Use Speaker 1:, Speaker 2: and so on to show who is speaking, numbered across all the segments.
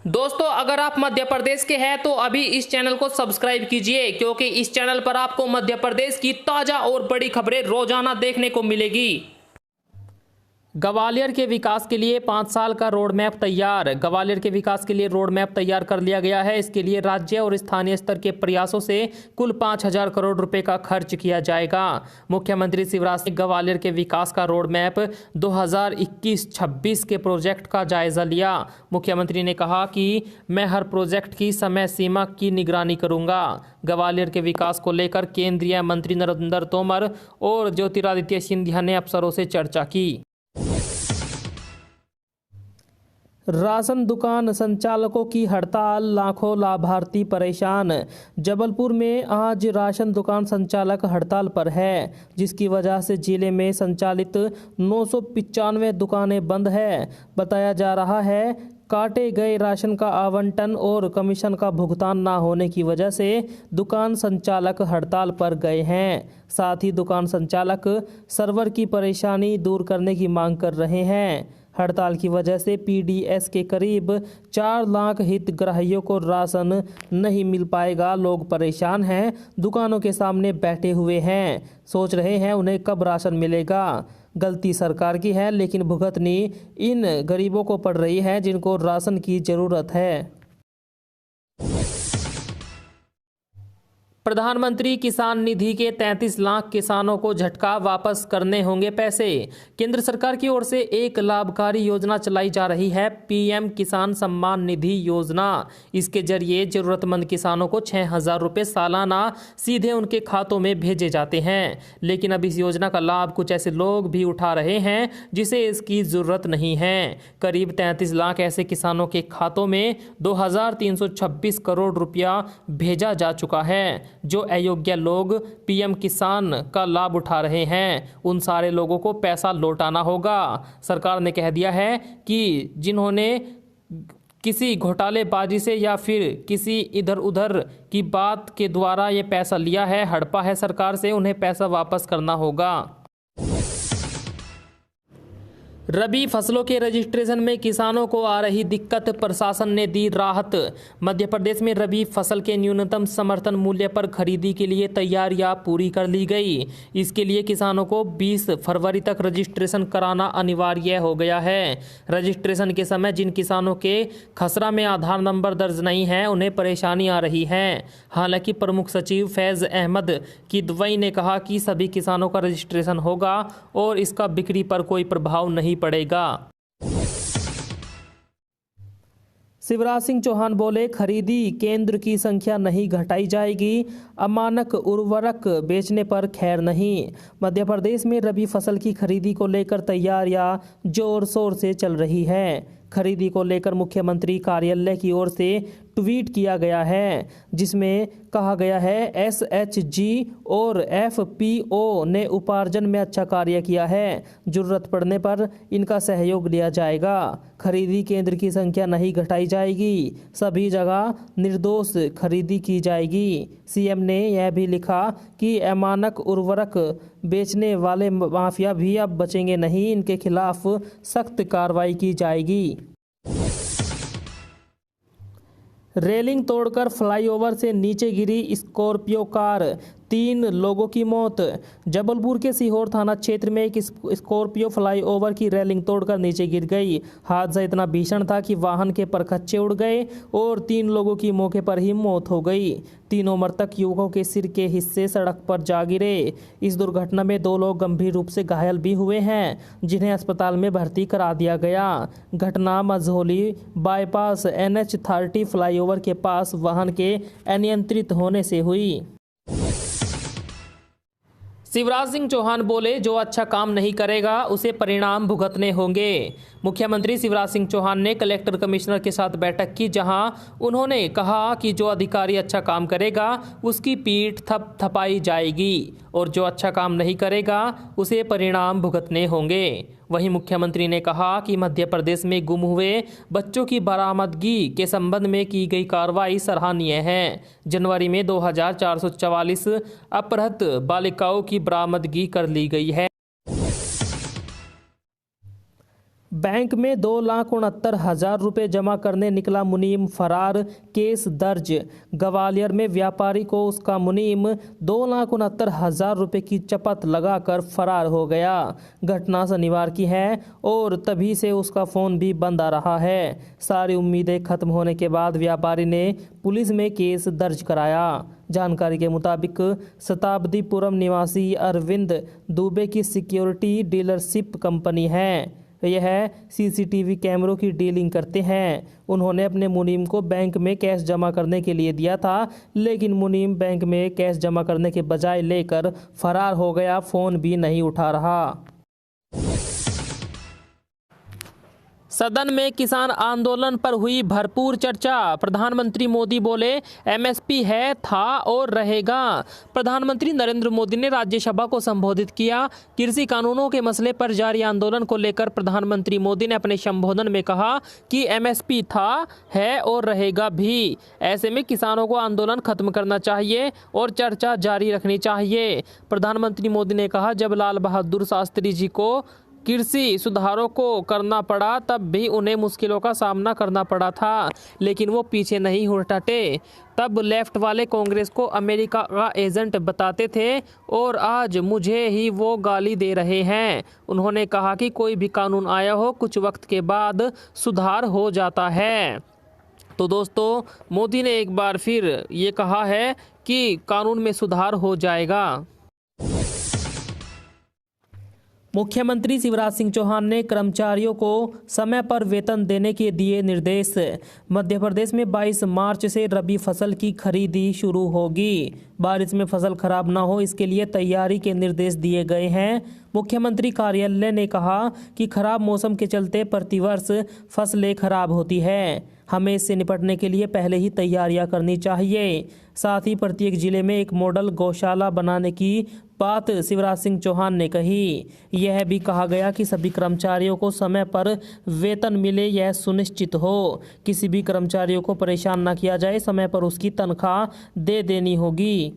Speaker 1: दोस्तों, अगर आप मध्य प्रदेश के हैं तो अभी इस चैनल को सब्सक्राइब कीजिए, क्योंकि इस चैनल पर आपको मध्य प्रदेश की ताजा और बड़ी खबरें रोजाना देखने को मिलेगी। ग्वालियर के विकास के लिए 5 साल का रोड मैप तैयार। ग्वालियर के विकास के लिए रोड मैप तैयार कर लिया गया है। इसके लिए राज्य और स्थानीय स्तर के प्रयासों से कुल 5,000 करोड़ रुपए का खर्च किया जाएगा। मुख्यमंत्री शिवराज सिंह निवालियर के विकास का रोड मैप 2021-26 के प्रोजेक्ट का जायजा लिया। मुख्यमंत्री ने कहा कि मैं हर प्रोजेक्ट की समय सीमा की निगरानी करूंगा। ग्वालियर के विकास को लेकर केंद्रीय मंत्री नरेंद्र तोमर और ज्योतिरादित्य सिंधिया ने अफसरों से चर्चा की। राशन दुकान संचालकों की हड़ताल, लाखों लाभार्थी परेशान। जबलपुर में आज राशन दुकान संचालक हड़ताल पर है, जिसकी वजह से जिले में संचालित 995 दुकानें बंद है। बताया जा रहा है काटे गए राशन का आवंटन और कमीशन का भुगतान न होने की वजह से दुकान संचालक हड़ताल पर गए हैं। साथ ही दुकान संचालक सर्वर की परेशानी दूर करने की मांग कर रहे हैं। हड़ताल की वजह से पीडीएस के करीब 4 लाख हितग्राहियों को राशन नहीं मिल पाएगा। लोग परेशान हैं, दुकानों के सामने बैठे हुए हैं, सोच रहे हैं उन्हें कब राशन मिलेगा। गलती सरकार की है, लेकिन भुगतनी इन गरीबों को पड़ रही है जिनको राशन की ज़रूरत है। प्रधानमंत्री किसान निधि के 33 लाख किसानों को झटका, वापस करने होंगे पैसे। केंद्र सरकार की ओर से एक लाभकारी योजना चलाई जा रही है, पीएम किसान सम्मान निधि योजना। इसके जरिए जरूरतमंद किसानों को 6,000 रुपये सालाना सीधे उनके खातों में भेजे जाते हैं। लेकिन अब इस योजना का लाभ कुछ ऐसे लोग भी उठा रहे हैं जिसे इसकी ज़रूरत नहीं है। करीब 33 लाख ऐसे किसानों के खातों में 2,326 करोड़ रुपया भेजा जा चुका है। जो अयोग्य लोग पीएम किसान का लाभ उठा रहे हैं, उन सारे लोगों को पैसा लौटाना होगा। सरकार ने कह दिया है कि जिन्होंने किसी घोटालेबाजी से या फिर किसी इधर उधर की बात के द्वारा ये पैसा लिया है, हड़पा है सरकार से, उन्हें पैसा वापस करना होगा। रबी फसलों के रजिस्ट्रेशन में किसानों को आ रही दिक्कत, प्रशासन ने दी राहत। मध्य प्रदेश में रबी फसल के न्यूनतम समर्थन मूल्य पर खरीदी के लिए तैयारियां पूरी कर ली गई। इसके लिए किसानों को 20 फरवरी तक रजिस्ट्रेशन कराना अनिवार्य हो गया है। रजिस्ट्रेशन के समय जिन किसानों के खसरा में आधार नंबर दर्ज नहीं है, उन्हें परेशानी आ रही है। हालांकि प्रमुख सचिव फैज़ अहमद किदवई ने कहा कि सभी किसानों का रजिस्ट्रेशन होगा और इसका बिक्री पर कोई प्रभाव नहीं पड़ेगा। शिवराज सिंह चौहान बोले, खरीदी केंद्र की संख्या नहीं घटाई जाएगी, अमानक उर्वरक बेचने पर खैर नहीं। मध्य प्रदेश में रबी फसल की खरीदी को लेकर तैयारियां जोर शोर से चल रही है। खरीदी को लेकर मुख्यमंत्री कार्यालय की ओर से ट्वीट किया गया है, जिसमें कहा गया है एसएचजी और एफपीओ ने उपार्जन में अच्छा कार्य किया है, जरूरत पड़ने पर इनका सहयोग लिया जाएगा। खरीदी केंद्र की संख्या नहीं घटाई जाएगी, सभी जगह निर्दोष खरीदी की जाएगी। सीएम ने यह भी लिखा कि अमानक उर्वरक बेचने वाले माफिया भी अब बचेंगे नहीं, इनके खिलाफ सख्त कार्रवाई की जाएगी। रेलिंग तोड़कर फ्लाईओवर से नीचे गिरी स्कॉर्पियो कार, 3 लोगों की मौत। जबलपुर के सीहोर थाना क्षेत्र में एक स्कॉर्पियो फ्लाईओवर की रेलिंग तोड़कर नीचे गिर गई। हादसा इतना भीषण था कि वाहन के परखच्चे उड़ गए और 3 लोगों की मौके पर ही मौत हो गई। तीनों मृतक युवकों के सिर के हिस्से सड़क पर जा गिरे। इस दुर्घटना में 2 लोग गंभीर रूप से घायल भी हुए हैं, जिन्हें अस्पताल में भर्ती करा दिया गया। घटना मझौली बाईपास NH-30 फ्लाईओवर के पास वाहन के अनियंत्रित होने से हुई। शिवराज सिंह चौहान बोले, जो अच्छा काम नहीं करेगा उसे परिणाम भुगतने होंगे। मुख्यमंत्री शिवराज सिंह चौहान ने कलेक्टर कमिश्नर के साथ बैठक की, जहां उन्होंने कहा कि जो अधिकारी अच्छा काम करेगा उसकी पीठ थपथपाई जाएगी और जो अच्छा काम नहीं करेगा उसे परिणाम भुगतने होंगे। वहीं मुख्यमंत्री ने कहा कि मध्य प्रदेश में गुम हुए बच्चों की बरामदगी के संबंध में की गई कार्रवाई सराहनीय है। जनवरी में 2,444 अपहृत बालिकाओं की बरामदगी कर ली गई है। बैंक में 2,69,000 रुपये जमा करने निकला मुनीम फरार, केस दर्ज। ग्वालियर में व्यापारी को उसका मुनीम 2,69,000 रुपये की चपत लगाकर फरार हो गया। घटना शनिवार की है और तभी से उसका फ़ोन भी बंद आ रहा है। सारी उम्मीदें खत्म होने के बाद व्यापारी ने पुलिस में केस दर्ज कराया। जानकारी के मुताबिक शताब्दीपुरम निवासी अरविंद दुबे की सिक्योरिटी डीलरशिप कंपनी है। यह सीसीटीवी कैमरों की डीलिंग करते हैं। उन्होंने अपने मुनीम को बैंक में कैश जमा करने के लिए दिया था, लेकिन मुनीम बैंक में कैश जमा करने के बजाय लेकर फरार हो गया। फ़ोन भी नहीं उठा रहा। सदन में किसान आंदोलन पर हुई भरपूर चर्चा। प्रधानमंत्री मोदी बोले, एमएसपी है, था और रहेगा। प्रधानमंत्री नरेंद्र मोदी ने राज्यसभा को संबोधित किया। कृषि कानूनों के मसले पर जारी आंदोलन को लेकर प्रधानमंत्री मोदी ने अपने संबोधन में कहा कि एमएसपी था, है और रहेगा भी। ऐसे में किसानों को आंदोलन खत्म करना चाहिए और चर्चा जारी रखनी चाहिए। प्रधानमंत्री मोदी ने कहा, जब लाल बहादुर शास्त्री जी को कृषि सुधारों को करना पड़ा तब भी उन्हें मुश्किलों का सामना करना पड़ा था, लेकिन वो पीछे नहीं हटे। तब लेफ्ट वाले कांग्रेस को अमेरिका का एजेंट बताते थे और आज मुझे ही वो गाली दे रहे हैं। उन्होंने कहा कि कोई भी कानून आया हो, कुछ वक्त के बाद सुधार हो जाता है। तो दोस्तों, मोदी ने एक बार फिर ये कहा है कि कानून में सुधार हो जाएगा। मुख्यमंत्री शिवराज सिंह चौहान ने कर्मचारियों को समय पर वेतन देने के दिए निर्देश। मध्य प्रदेश में 22 मार्च से रबी फसल की खरीदी शुरू होगी। बारिश में फसल खराब न हो, इसके लिए तैयारी के निर्देश दिए गए हैं। मुख्यमंत्री कार्यालय ने कहा कि खराब मौसम के चलते प्रतिवर्ष फसलें खराब होती हैं। हमें इससे निपटने के लिए पहले ही तैयारियां करनी चाहिए। साथ ही प्रत्येक जिले में एक मॉडल गौशाला बनाने की बात शिवराज सिंह चौहान ने कही। यह भी कहा गया कि सभी कर्मचारियों को समय पर वेतन मिले, यह सुनिश्चित हो। किसी भी कर्मचारियों को परेशान न किया जाए, समय पर उसकी तनख्वाह दे देनी होगी।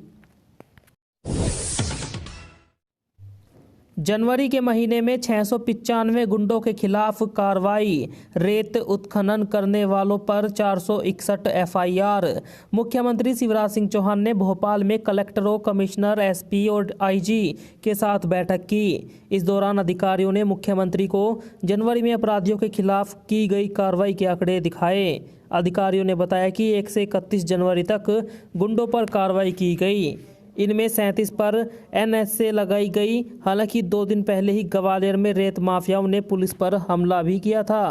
Speaker 1: जनवरी के महीने में 695 गुंडों के खिलाफ कार्रवाई। रेत उत्खनन करने वालों पर 461 एफआईआर। मुख्यमंत्री शिवराज सिंह चौहान ने भोपाल में कलेक्टरों, कमिश्नर, एसपी और आईजी के साथ बैठक की। इस दौरान अधिकारियों ने मुख्यमंत्री को जनवरी में अपराधियों के खिलाफ की गई कार्रवाई के आंकड़े दिखाए। अधिकारियों ने बताया कि 1 से 31 जनवरी तक गुंडों पर कार्रवाई की गई। इनमें 37 पर एनएसए लगाई गई। हालांकि 2 दिन पहले ही ग्वालियर में रेत माफियाओं ने पुलिस पर हमला भी किया था।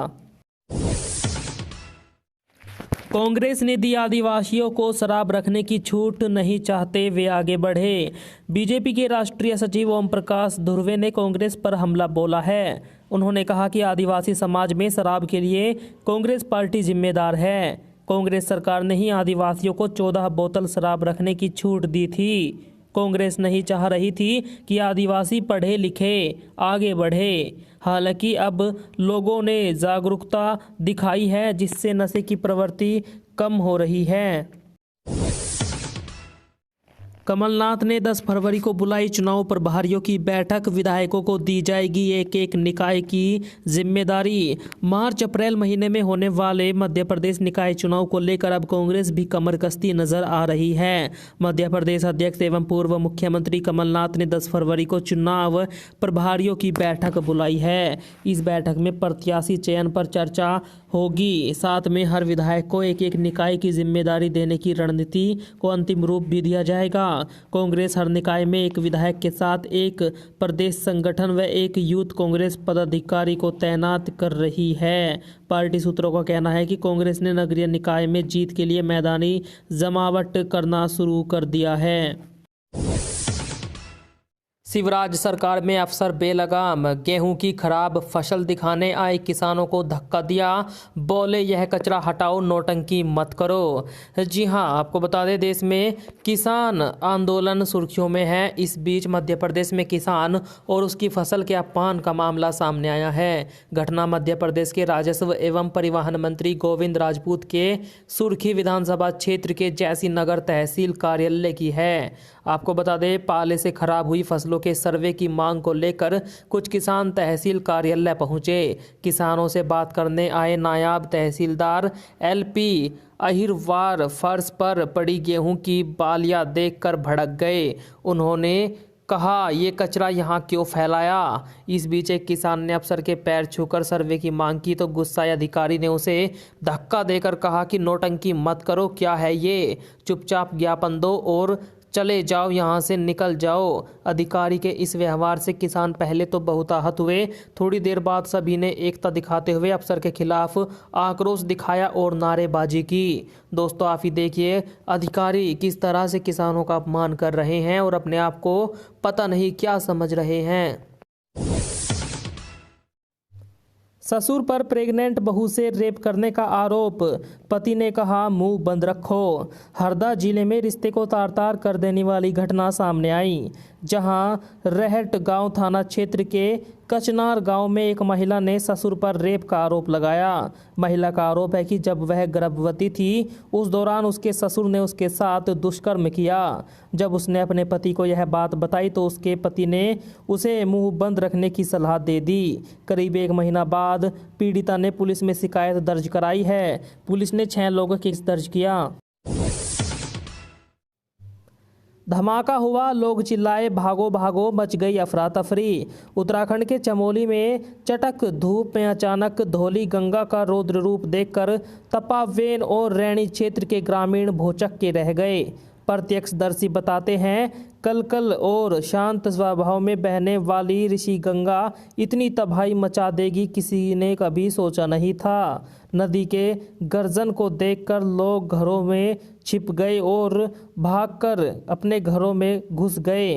Speaker 1: कांग्रेस ने दी आदिवासियों को शराब रखने की छूट, नहीं चाहते वे आगे बढ़े। बीजेपी के राष्ट्रीय सचिव ओम प्रकाश धुर्वे ने कांग्रेस पर हमला बोला है। उन्होंने कहा कि आदिवासी समाज में शराब के लिए कांग्रेस पार्टी जिम्मेदार है। कांग्रेस सरकार ने ही आदिवासियों को 14 बोतल शराब रखने की छूट दी थी। कांग्रेस नहीं चाह रही थी कि आदिवासी पढ़े लिखे आगे बढ़े। हालांकि अब लोगों ने जागरूकता दिखाई है, जिससे नशे की प्रवृत्ति कम हो रही है। कमलनाथ ने 10 फरवरी को बुलाई चुनाव प्रभारियों की बैठक। विधायकों को दी जाएगी एक एक निकाय की जिम्मेदारी। मार्च अप्रैल महीने में होने वाले मध्य प्रदेश निकाय चुनाव को लेकर अब कांग्रेस भी कमर कसती नजर आ रही है। मध्य प्रदेश अध्यक्ष एवं पूर्व मुख्यमंत्री कमलनाथ ने 10 फरवरी को चुनाव प्रभारियों की बैठक बुलाई है। इस बैठक में प्रत्याशी चयन पर चर्चा होगी। साथ में हर विधायक को एक एक निकाय की जिम्मेदारी देने की रणनीति को अंतिम रूप भी दिया जाएगा। कांग्रेस हर निकाय में एक विधायक के साथ एक प्रदेश संगठन व एक यूथ कांग्रेस पदाधिकारी को तैनात कर रही है। पार्टी सूत्रों का कहना है कि कांग्रेस ने नगरीय निकाय में जीत के लिए मैदानी जमावट करना शुरू कर दिया है। शिवराज सरकार में अफसर बेलगाम। गेहूं की खराब फसल दिखाने आए किसानों को धक्का दिया। बोले, यह कचरा हटाओ, नौटंकी मत करो। जी हां, आपको बता दें, देश में किसान आंदोलन सुर्खियों में है। इस बीच मध्य प्रदेश में किसान और उसकी फसल के अपमान का मामला सामने आया है। घटना मध्य प्रदेश के राजस्व एवं परिवहन मंत्री गोविंद राजपूत के सुर्खी विधानसभा क्षेत्र के जैसी नगर तहसील कार्यालय की है। आपको बता दें, पाले से खराब हुई फसलों फसलों के सर्वे की मांग को लेकर कुछ किसान तहसील कार्यालय पहुंचे। किसानों से बात करने आए नायब तहसीलदार LP अहिरवार फर्श पर पड़ी गेहूं की बालियां देखकर भड़क गए। उन्होंने कहा, ये कचरा यहाँ क्यों फैलाया। इस बीच एक किसान ने अफसर के पैर छूकर सर्वे की मांग की तो गुस्साए अधिकारी ने उसे धक्का देकर कहा कि नौटंकी मत करो, क्या है ये, चुपचाप ज्ञापन दो और चले जाओ, यहाँ से निकल जाओ। अधिकारी के इस व्यवहार से किसान पहले तो बहुत आहत हुए। थोड़ी देर बाद सभी ने एकता दिखाते हुए अफसर के खिलाफ आक्रोश दिखाया और नारेबाजी की। दोस्तों, आप ही देखिए अधिकारी किस तरह से किसानों का अपमान कर रहे हैं और अपने आप को पता नहीं क्या समझ रहे हैं। ससुर पर प्रेग्नेंट बहू से रेप करने का आरोप, पति ने कहा मुंह बंद रखो। हरदा जिले में रिश्ते को तार-तार कर देने वाली घटना सामने आई, जहां रहट गांव थाना क्षेत्र के कचनार गांव में एक महिला ने ससुर पर रेप का आरोप लगाया। महिला का आरोप है कि जब वह गर्भवती थी उस दौरान उसके ससुर ने उसके साथ दुष्कर्म किया। जब उसने अपने पति को यह बात बताई तो उसके पति ने उसे मुंह बंद रखने की सलाह दे दी। करीब 1 महीना बाद पीड़िता ने पुलिस में शिकायत दर्ज कराई है। पुलिस ने 6 लोगों केस दर्ज किया। धमाका हुआ, लोग चिल्लाए भागो भागो, मच गई अफरा तफरी। उत्तराखंड के चमोली में चटक धूप में अचानक धौली गंगा का रौद्र रूप देखकर तपावेन और रैणी क्षेत्र के ग्रामीण भौचक्के के रह गए। प्रत्यक्षदर्शी बताते हैं, कलकल और शांत स्वभाव में बहने वाली ऋषि गंगा इतनी तबाही मचा देगी किसी ने कभी सोचा नहीं था। नदी के गर्जन को देखकर लोग घरों में छिप गए और भागकर अपने घरों में घुस गए।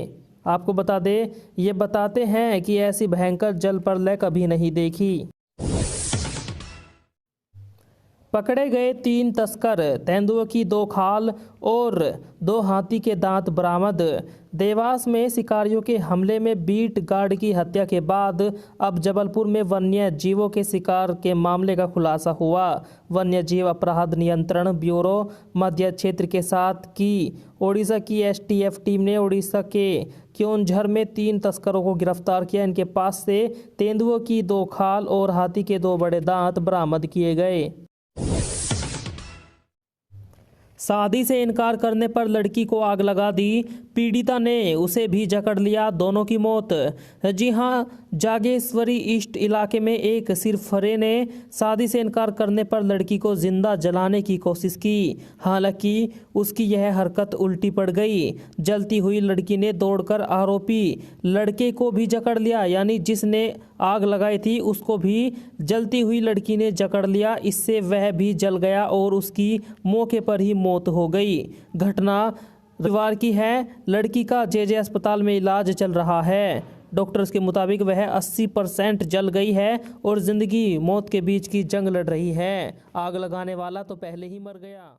Speaker 1: आपको बता दें, ये बताते हैं कि ऐसी भयंकर जल प्रलय कभी नहीं देखी। पकड़े गए 3 तस्कर, तेंदुए की 2 खाल और 2 हाथी के दांत बरामद। देवास में शिकारियों के हमले में बीट गार्ड की हत्या के बाद अब जबलपुर में वन्य जीवों के शिकार के मामले का खुलासा हुआ। वन्य जीव अपराध नियंत्रण ब्यूरो मध्य क्षेत्र के साथ की ओडिशा की STF टीम ने ओडिशा के क्योंझर में 3 तस्करों को गिरफ्तार किया। इनके पास से तेंदुओं की 2 खाल और हाथी के 2 बड़े दांत बरामद किए गए। शादी से इनकार करने पर लड़की को आग लगा दी, पीड़िता ने उसे भी जकड़ लिया, दोनों की मौत। जी हां, जागेश्वरी ईस्ट इलाके में एक सिरफरे ने शादी से इनकार करने पर लड़की को जिंदा जलाने की कोशिश की। हालांकि उसकी यह हरकत उल्टी पड़ गई। जलती हुई लड़की ने दौड़कर आरोपी लड़के को भी जकड़ लिया, यानी जिसने आग लगाई थी उसको भी जलती हुई लड़की ने जकड़ लिया। इससे वह भी जल गया और उसकी मौके पर ही मौत हो गई। घटना रविवार की है। लड़की का JJ अस्पताल में इलाज चल रहा है। डॉक्टर्स के मुताबिक वह 80% जल गई है और जिंदगी मौत के बीच की जंग लड़ रही है। आग लगाने वाला तो पहले ही मर गया।